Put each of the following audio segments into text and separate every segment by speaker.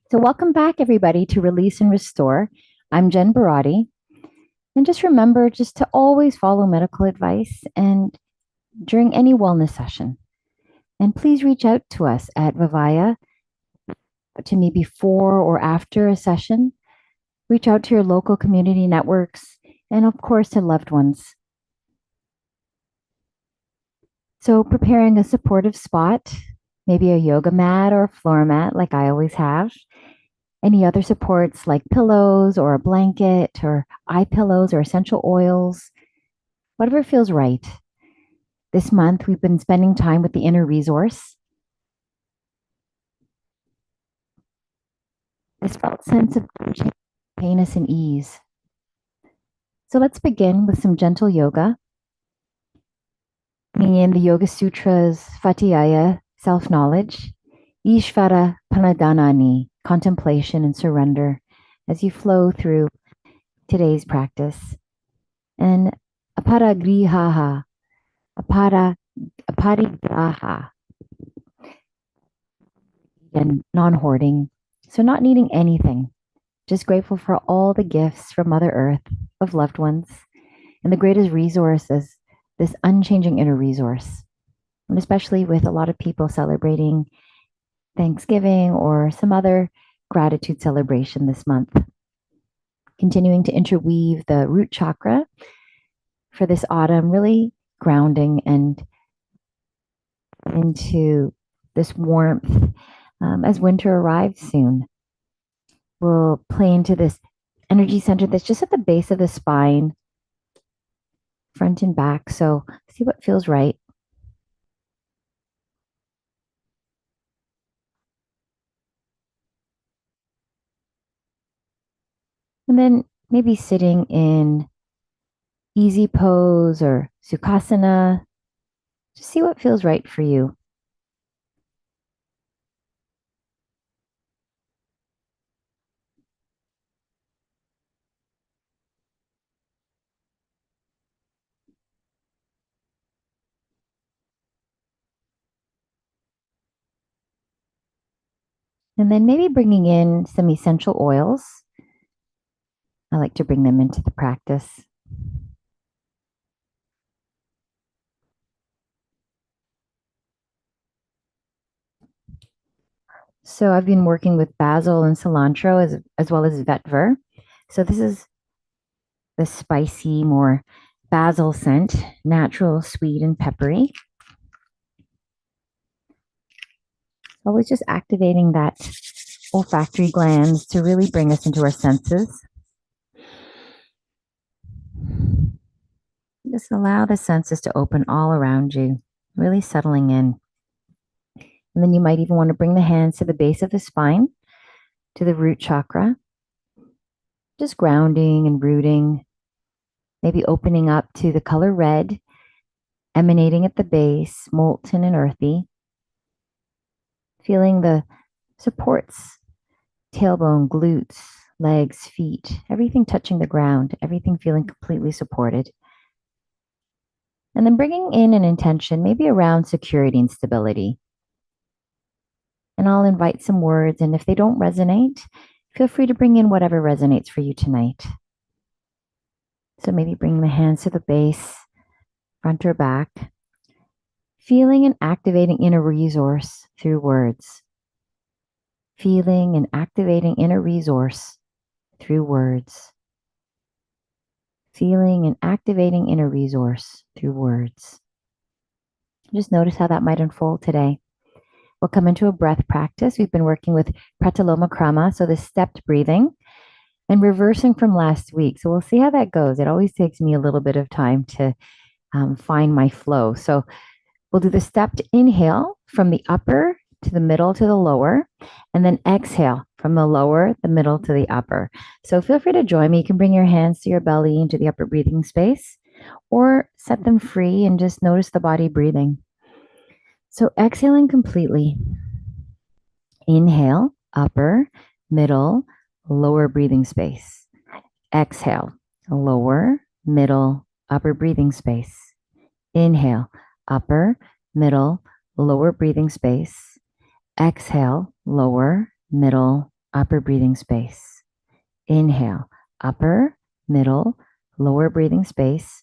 Speaker 1: So, welcome back, everybody, to Release and Restore. I'm Jen Barati. And just remember just to always follow medical advice and during any wellness session. And please reach out to us at Vivaya to me before or after a session. Reach out to your local community networks and, of course, to loved ones. So, preparing a supportive spot, maybe a yoga mat or a floor mat, like I always have. Any other supports like pillows or a blanket or eye pillows or essential oils, whatever feels right. This month, we've been spending time with the inner resource, this felt sense of painless and ease. So let's begin with some gentle yoga. In the Yoga Sutras, Fatiyaya, self knowledge, Ishvara Panadanani, contemplation and surrender as you flow through today's practice, and Aparagrihaha, apara, aparigraha, and non hoarding. So, not needing anything, just grateful for all the gifts from Mother Earth of loved ones. And the greatest resource is this unchanging inner resource. And especially with a lot of people celebrating Thanksgiving or some other gratitude celebration this month. Continuing to interweave the root chakra for this autumn, really grounding and into this warmth as winter arrives soon. We'll play into this energy center that's just at the base of the spine, front and back. So see what feels right. And then maybe sitting in easy pose or sukhasana. Just see what feels right for you. And then maybe bringing in some essential oils. I like to bring them into the practice. So I've been working with basil and cilantro as well as vetiver. So this is the spicy, more basil scent, natural, sweet, and peppery. Always just activating that olfactory glands to really bring us into our senses. Just allow the senses to open all around you, really settling in. And then you might even want to bring the hands to the base of the spine, to the root chakra, just grounding and rooting, maybe opening up to the color red, emanating at the base, molten and earthy. Feeling the supports, tailbone, glutes, legs, feet, everything touching the ground, everything feeling completely supported. And then bringing in an intention, maybe around security and stability. And I'll invite some words, and if they don't resonate, feel free to bring in whatever resonates for you tonight. So maybe bring the hands to the base, front or back, feeling and activating inner resource through words. Feeling and activating inner resource through words. Feeling and activating inner resource through words. Just notice how that might unfold today. We'll come into a breath practice. We've been working with Pratiloma Krama, so the stepped breathing, and reversing from last week. So we'll see how that goes. It always takes me a little bit of time to find my flow. So we'll do the stepped inhale from the upper to the middle to the lower, and then exhale from the lower, the middle to the upper. So feel free to join me. You can bring your hands to your belly into the upper breathing space, or set them free and just notice the body breathing. So exhaling completely. Inhale, upper, middle, lower breathing space. Exhale, lower, middle, upper breathing space. Inhale, upper, middle, lower breathing space. Exhale, lower, middle, upper breathing space. Inhale, upper, middle, lower breathing space.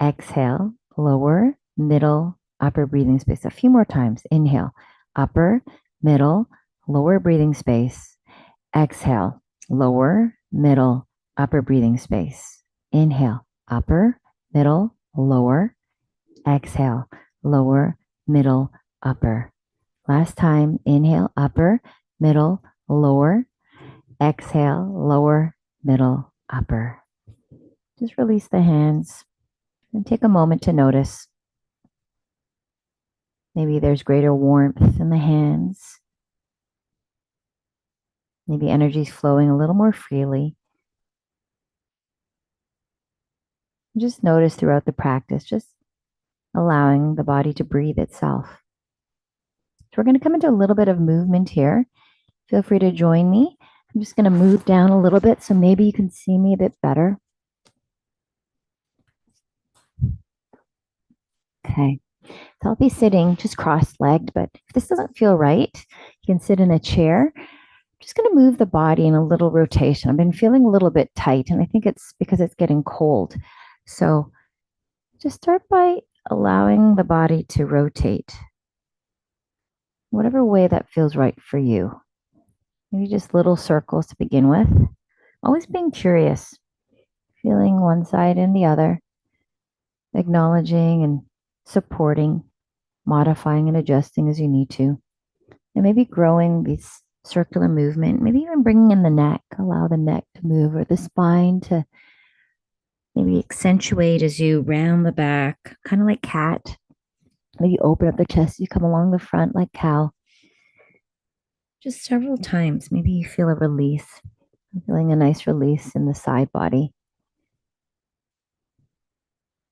Speaker 1: Exhale, lower, middle, upper breathing space. A few more times. Inhale, upper, middle, lower breathing space. Exhale, lower, middle, upper breathing space. Inhale, upper, middle, lower. Exhale, lower, middle, upper. Last time, inhale, upper, middle, lower. Exhale, lower, middle, upper. Just release the hands and take a moment to notice. Maybe there's greater warmth in the hands. Maybe energy is flowing a little more freely. Just notice throughout the practice, just allowing the body to breathe itself. So we're going to come into a little bit of movement here. Feel free to join me. I'm just going to move down a little bit so maybe you can see me a bit better. Okay. So I'll be sitting just cross-legged, but if this doesn't feel right, you can sit in a chair. I'm just going to move the body in a little rotation. I've been feeling a little bit tight, and I think it's because it's getting cold. So just start by allowing the body to rotate, whatever way that feels right for you. Maybe just little circles to begin with. Always being curious, feeling one side and the other, acknowledging and supporting, modifying and adjusting as you need to. And maybe growing this circular movement, maybe even bringing in the neck, allow the neck to move or the spine to maybe accentuate as you round the back, kind of like cat. Maybe open up the chest, you come along the front like cow. Just several times, maybe you feel a release. I'm feeling a nice release in the side body.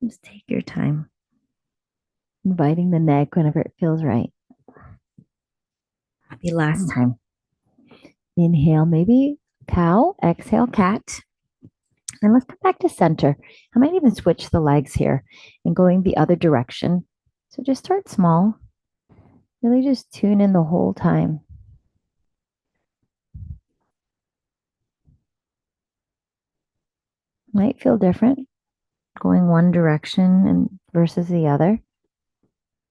Speaker 1: Just take your time, inviting the neck whenever it feels right. Maybe last time. Inhale, maybe cow, exhale, cat. And let's come back to center. I might even switch the legs here and going the other direction. So just start small. Really just tune in the whole time. Might feel different going one direction and versus the other.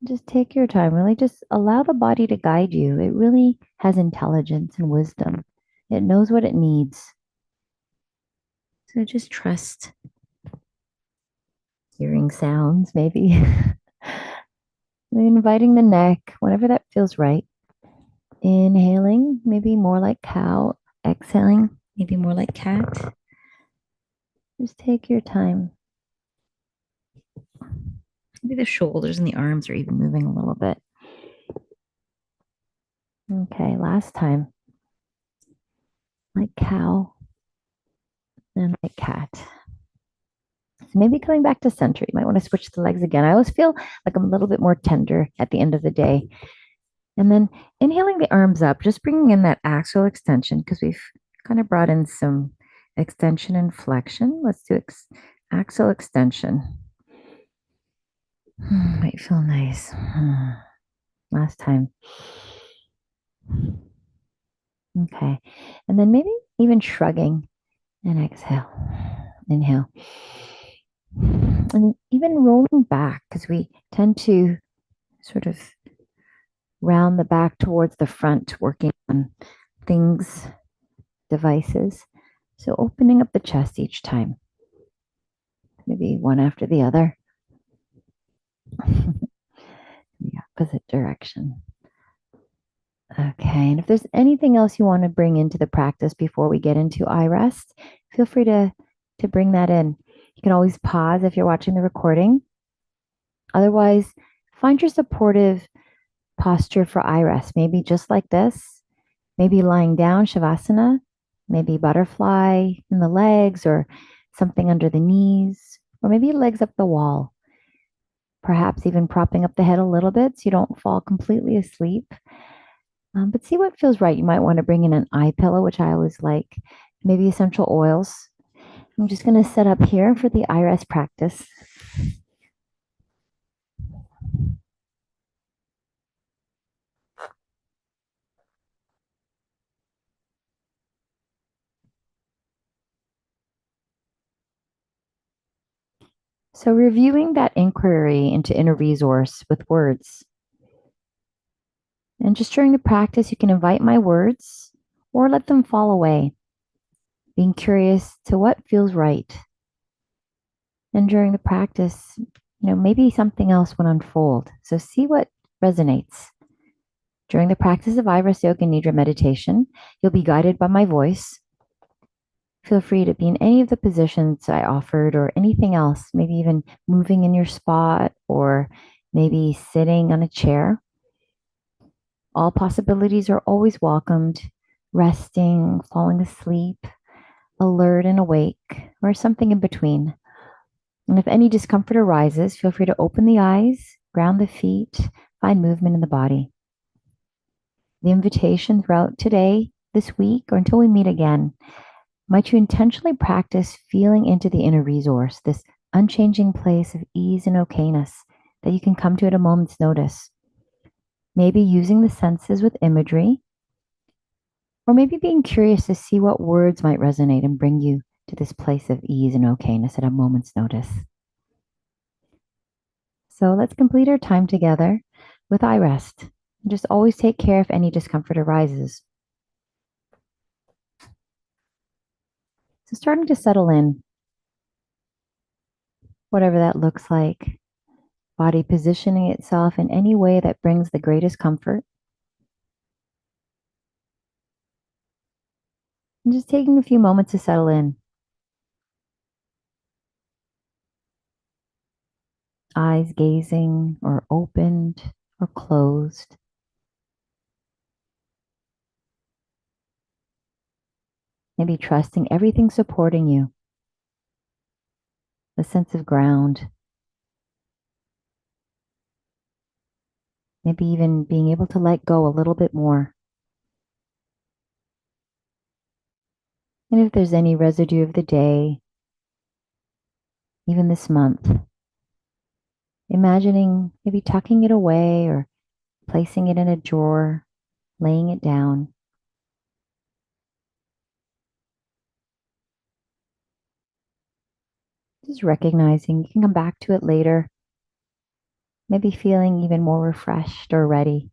Speaker 1: Just take your time. Really just allow the body to guide you. It really has intelligence and wisdom. It knows what it needs. So just trust hearing sounds, maybe. Inviting the neck, whenever that feels right. Inhaling, maybe more like cow. Exhaling, maybe more like cat. Just take your time. Maybe the shoulders and the arms are even moving a little bit. Okay, last time. Like cow and like cat. So maybe coming back to center, you might want to switch the legs again. I always feel like I'm a little bit more tender at the end of the day. And then inhaling the arms up, just bringing in that axial extension because we've kind of brought in some extension and flexion. Let's do axial extension. Might feel nice. Last time. Okay. And then maybe even shrugging and exhale. Inhale. And even rolling back because we tend to sort of round the back towards the front, working on things, devices. So opening up the chest each time, maybe one after the other, the opposite direction. Okay, and if there's anything else you want to bring into the practice before we get into iRest, feel free to bring that in. You can always pause if you're watching the recording. Otherwise, find your supportive posture for iRest, maybe just like this, maybe lying down, Shavasana, maybe butterfly in the legs or something under the knees, or maybe legs up the wall. Perhaps even propping up the head a little bit so you don't fall completely asleep. But see what feels right. You might want to bring in an eye pillow, which I always like, maybe essential oils. I'm just going to set up here for the iRest practice. So, reviewing that inquiry into inner resource with words. And just during the practice, you can invite my words or let them fall away, being curious to what feels right. And during the practice, maybe something else would unfold. So, see what resonates. During the practice of iRest Yoga Nidra Meditation, you'll be guided by my voice. Feel free to be in any of the positions I offered or anything else, maybe even moving in your spot or maybe sitting on a chair. All possibilities are always welcomed, resting, falling asleep, alert and awake, or something in between. And if any discomfort arises, feel free to open the eyes, ground the feet, find movement in the body. The invitation throughout today, this week, or until we meet again, might you intentionally practice feeling into the inner resource, this unchanging place of ease and okayness that you can come to at a moment's notice. Maybe using the senses with imagery, or maybe being curious to see what words might resonate and bring you to this place of ease and okayness at a moment's notice. So let's complete our time together with iRest. Just always take care if any discomfort arises. So starting to settle in, whatever that looks like, body positioning itself in any way that brings the greatest comfort. And just taking a few moments to settle in. Eyes gazing or opened or closed. Maybe trusting everything supporting you. The sense of ground. Maybe even being able to let go a little bit more. And if there's any residue of the day, even this month, imagining maybe tucking it away or placing it in a drawer, laying it down. Just recognizing you can come back to it later, maybe feeling even more refreshed or ready.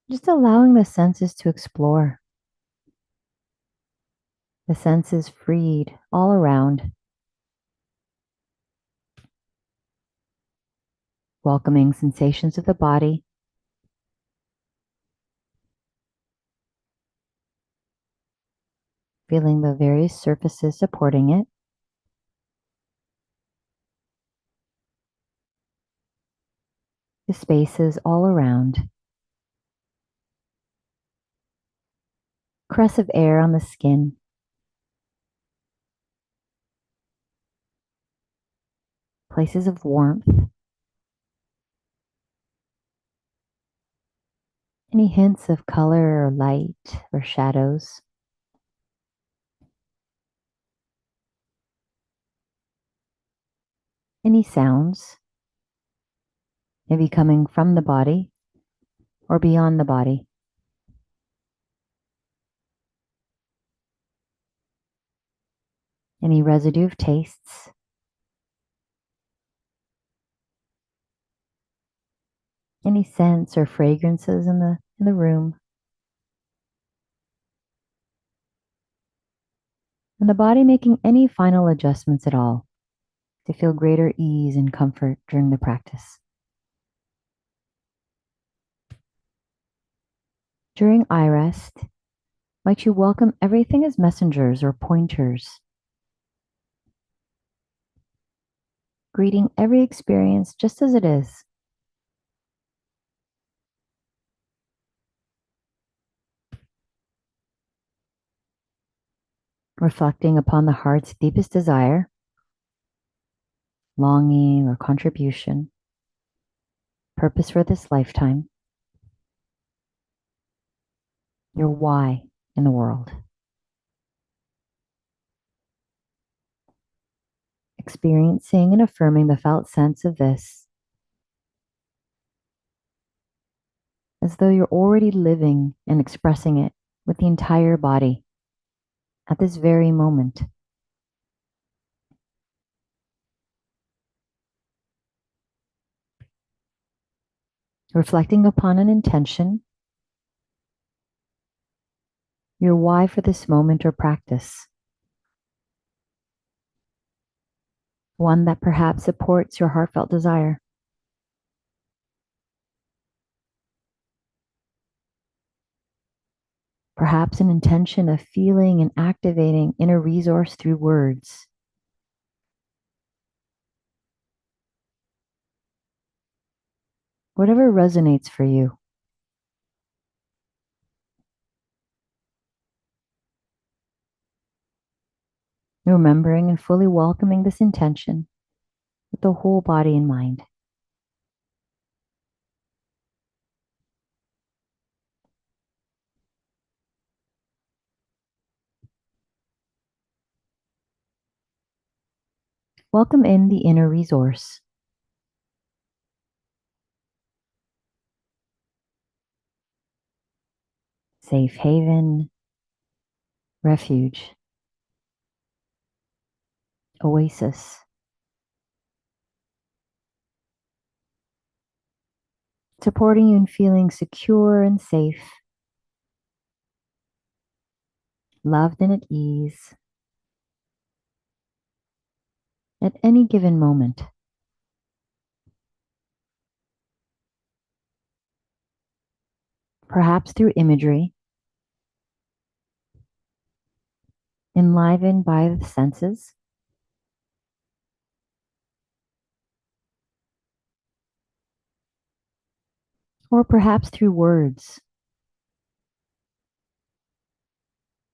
Speaker 1: Just allowing the senses to explore. The senses freed all around, welcoming sensations of the body, feeling the various surfaces supporting it, the spaces all around, caress of air on the skin, places of warmth, any hints of color or light or shadows, any sounds, maybe coming from the body or beyond the body. Any residue of tastes, any scents or fragrances in the room, and the body making any final adjustments at all to feel greater ease and comfort during the practice. During iRest, might you welcome everything as messengers or pointers, greeting every experience just as it is. Reflecting upon the heart's deepest desire, longing or contribution, purpose for this lifetime, your why in the world. Experiencing and affirming the felt sense of this. as though you're already living and expressing it with the entire body at this very moment. Reflecting upon an intention, your why for this moment or practice, one that perhaps supports your heartfelt desire. Perhaps an intention of feeling and activating inner resource through words. Whatever resonates for you. Remembering and fully welcoming this intention with the whole body and mind. Welcome in the inner resource. Safe haven, refuge, oasis. Supporting you in feeling secure and safe, loved and at ease at any given moment. Perhaps through imagery, enlivened by the senses, or perhaps through words.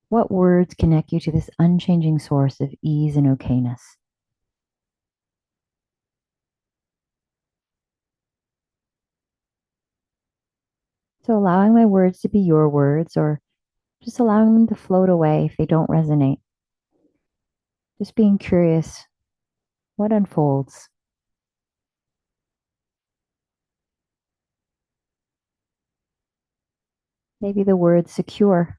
Speaker 1: What words connect you to this unchanging source of ease and okayness? So allowing my words to be your words, or just allowing them to float away if they don't resonate. Just being curious, what unfolds? Maybe the word secure,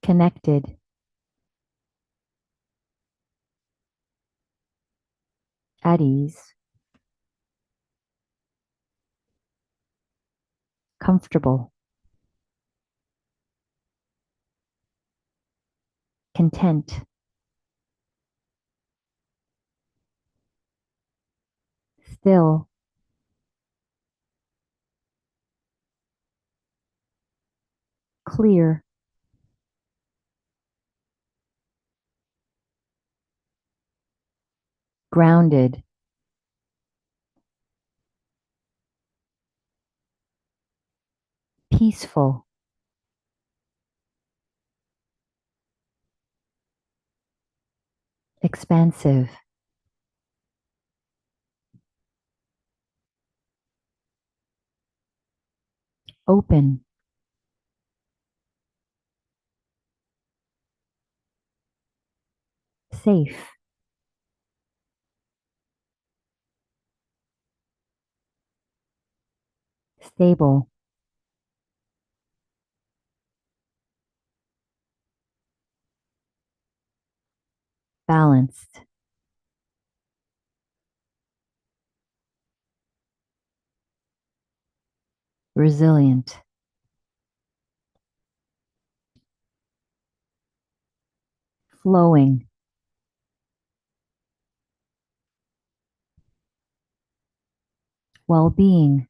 Speaker 1: connected, at ease, comfortable, content, still, clear, grounded, peaceful, expansive, open, safe, stable, balanced, resilient, flowing, well-being,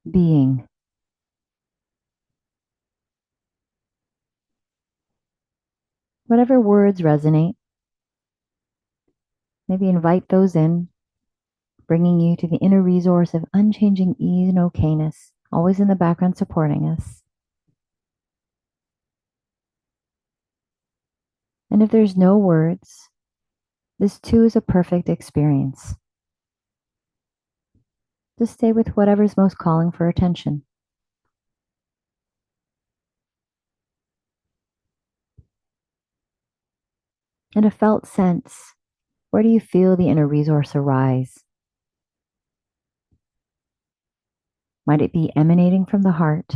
Speaker 1: being. Whatever words resonate, maybe invite those in, bringing you to the inner resource of unchanging ease and okayness, always in the background supporting us. And if there's no words, this too is a perfect experience. Just stay with whatever's most calling for attention. In a felt sense, where do you feel the inner resource arise? Might it be emanating from the heart,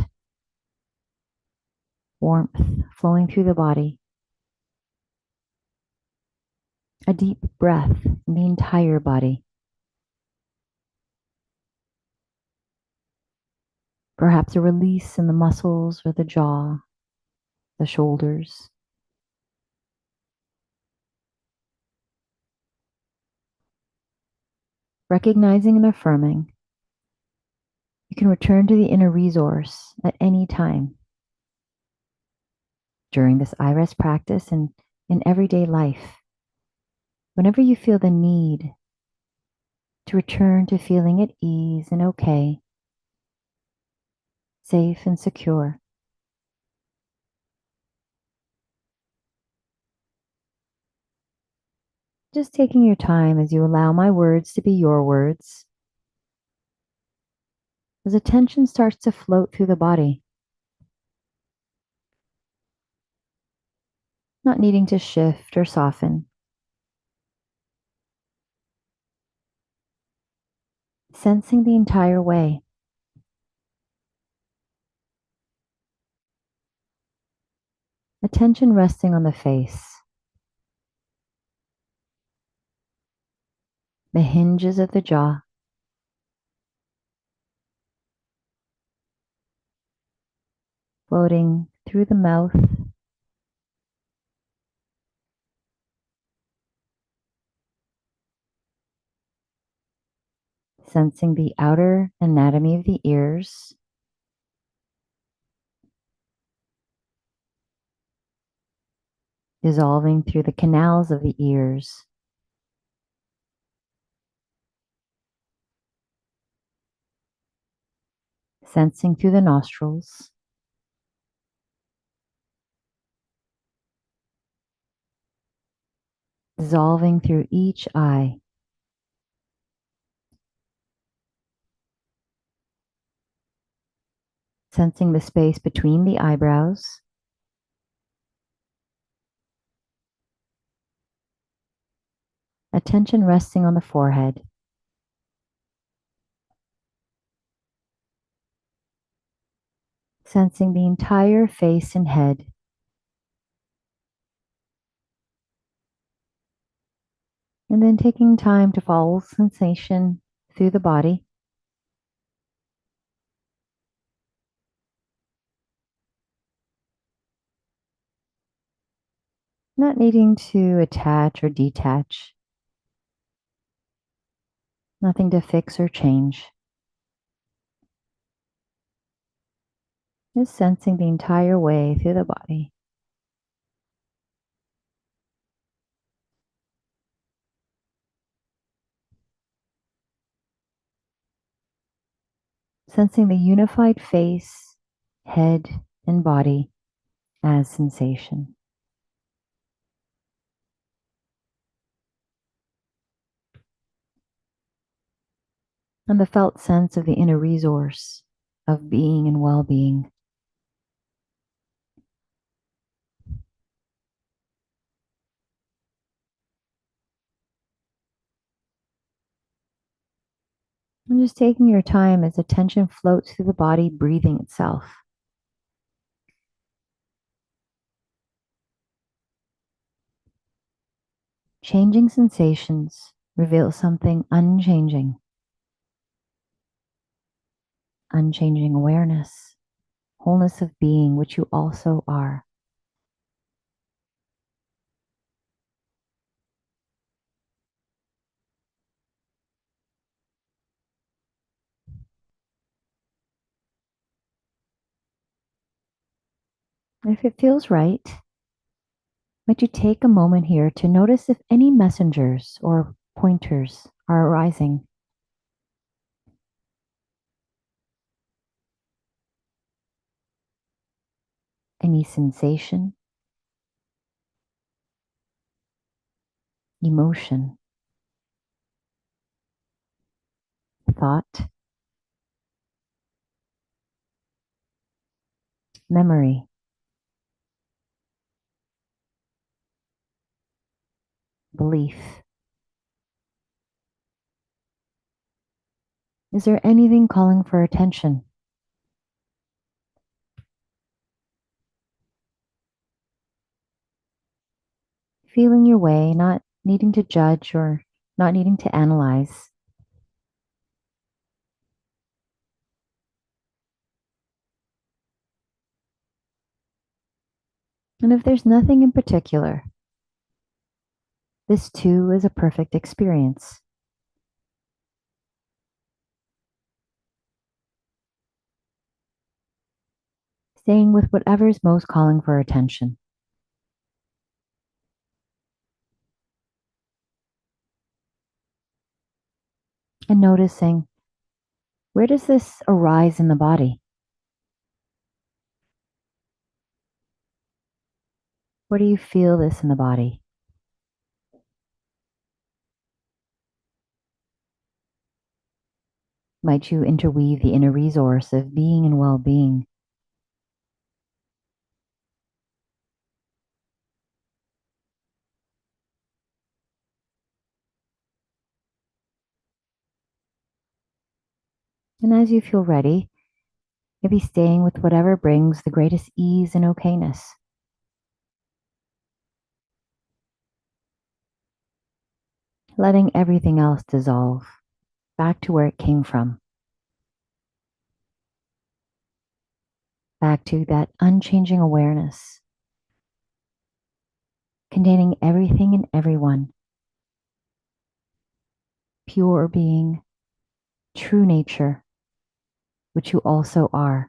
Speaker 1: warmth flowing through the body, a deep breath in the entire body, perhaps a release in the muscles or the jaw, the shoulders. Recognizing and affirming, you can return to the inner resource at any time during this iRest practice and in everyday life. Whenever you feel the need to return to feeling at ease and okay, safe and secure. Just taking your time as you allow my words to be your words. As attention starts to float through the body, not needing to shift or soften. Sensing the entire way. Attention resting on the face, the hinges of the jaw, floating through the mouth, sensing the outer anatomy of the ears, dissolving through the canals of the ears, sensing through the nostrils, dissolving through each eye, sensing the space between the eyebrows, attention resting on the forehead, sensing the entire face and head, and then taking time to follow sensation through the body. Not needing to attach or detach, nothing to fix or change. Just sensing the entire way through the body. Sensing the unified face, head, and body as sensation. And the felt sense of the inner resource of being and well-being. And just taking your time as attention floats through the body, breathing itself. Changing sensations reveal something unchanging. Unchanging awareness, wholeness of being, which you also are. If it feels right, might you take a moment here to notice if any messengers or pointers are arising. Any sensation, emotion, thought, memory. belief? Is there anything calling for attention? Feeling your way, not needing to judge or not needing to analyze. And if there's nothing in particular, this too is a perfect experience. Staying with whatever is most calling for attention. And noticing, where does this arise in the body? Where do you feel this in the body? Might you interweave the inner resource of being and well-being? And as you feel ready, maybe staying with whatever brings the greatest ease and okayness. Letting everything else dissolve back to where it came from. Back to that unchanging awareness, containing everything and everyone. Pure being, true nature, which you also are.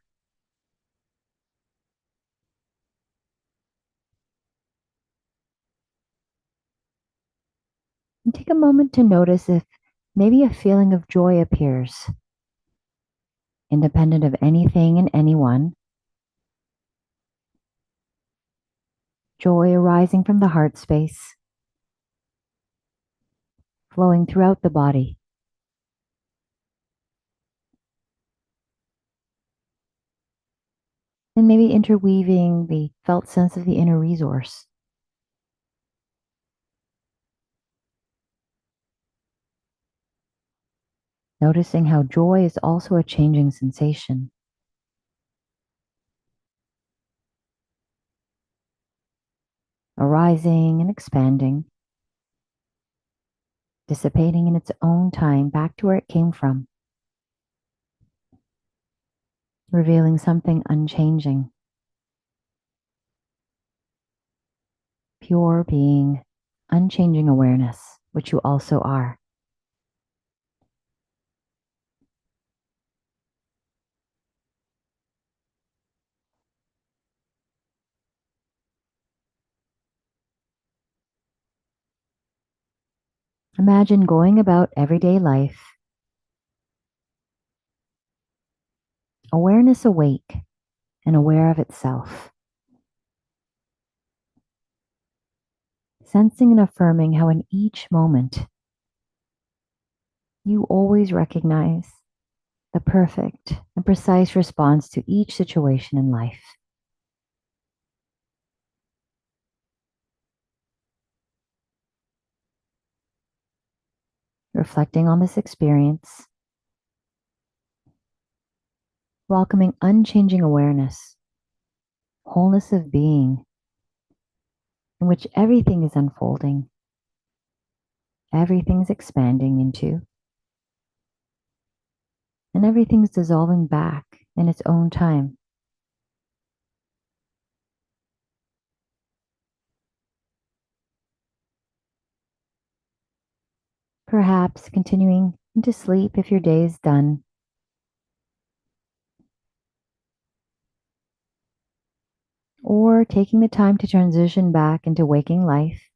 Speaker 1: And take a moment to notice if maybe a feeling of joy appears, independent of anything and anyone. Joy arising from the heart space, flowing throughout the body. And maybe interweaving the felt sense of the inner resource. Noticing how joy is also a changing sensation. Arising and expanding, dissipating in its own time back to where it came from, revealing something unchanging. Pure being, unchanging awareness, which you also are. Imagine going about everyday life, awareness awake and aware of itself. Sensing and affirming how in each moment you always recognize the perfect and precise response to each situation in life. Reflecting on this experience, welcoming unchanging awareness, wholeness of being, in which everything is unfolding, everything's expanding into, and everything's dissolving back in its own time. Perhaps continuing into sleep if your day is done, or taking the time to transition back into waking life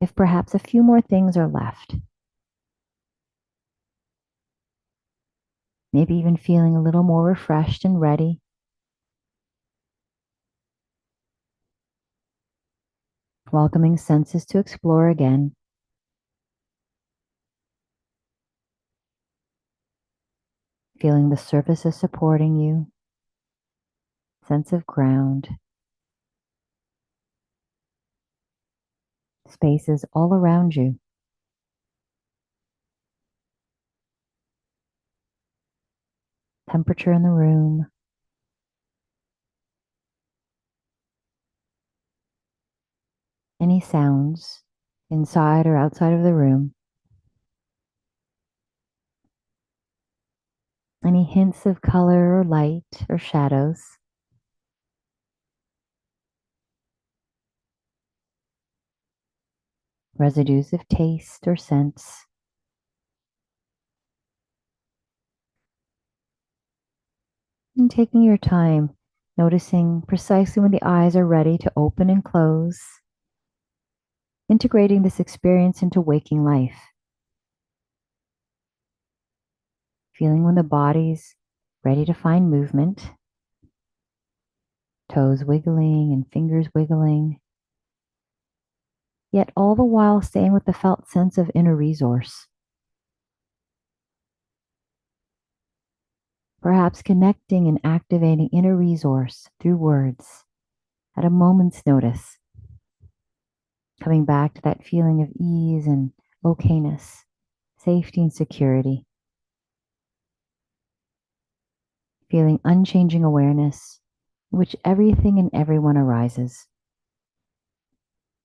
Speaker 1: if perhaps a few more things are left. Maybe even feeling a little more refreshed and ready. Welcoming senses to explore again. Feeling the surfaces supporting you. Sense of ground. spaces all around you. Temperature in the room, any sounds inside or outside of the room, any hints of color or light or shadows, residues of taste or sense. And taking your time, noticing precisely when the eyes are ready to open and close, integrating this experience into waking life, feeling when the body's ready to find movement, toes wiggling and fingers wiggling, yet all the while staying with the felt sense of inner resource. Perhaps connecting and activating inner resource through words at a moment's notice, coming back to that feeling of ease and okayness, safety and security, feeling unchanging awareness, in which everything and everyone arises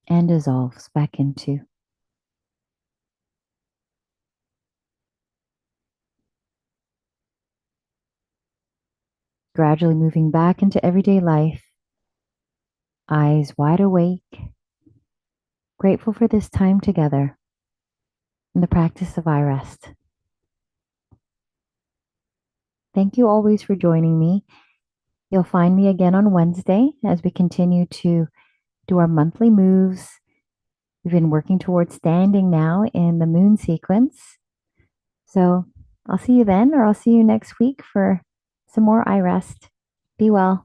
Speaker 1: and dissolves back into. Gradually moving back into everyday life, eyes wide awake, grateful for this time together in the practice of iRest. Thank you always for joining me. You'll find me again on Wednesday as we continue to do our monthly moves. We've been working towards standing now in the moon sequence. So I'll see you then, or I'll see you next week for some more iRest. Be well.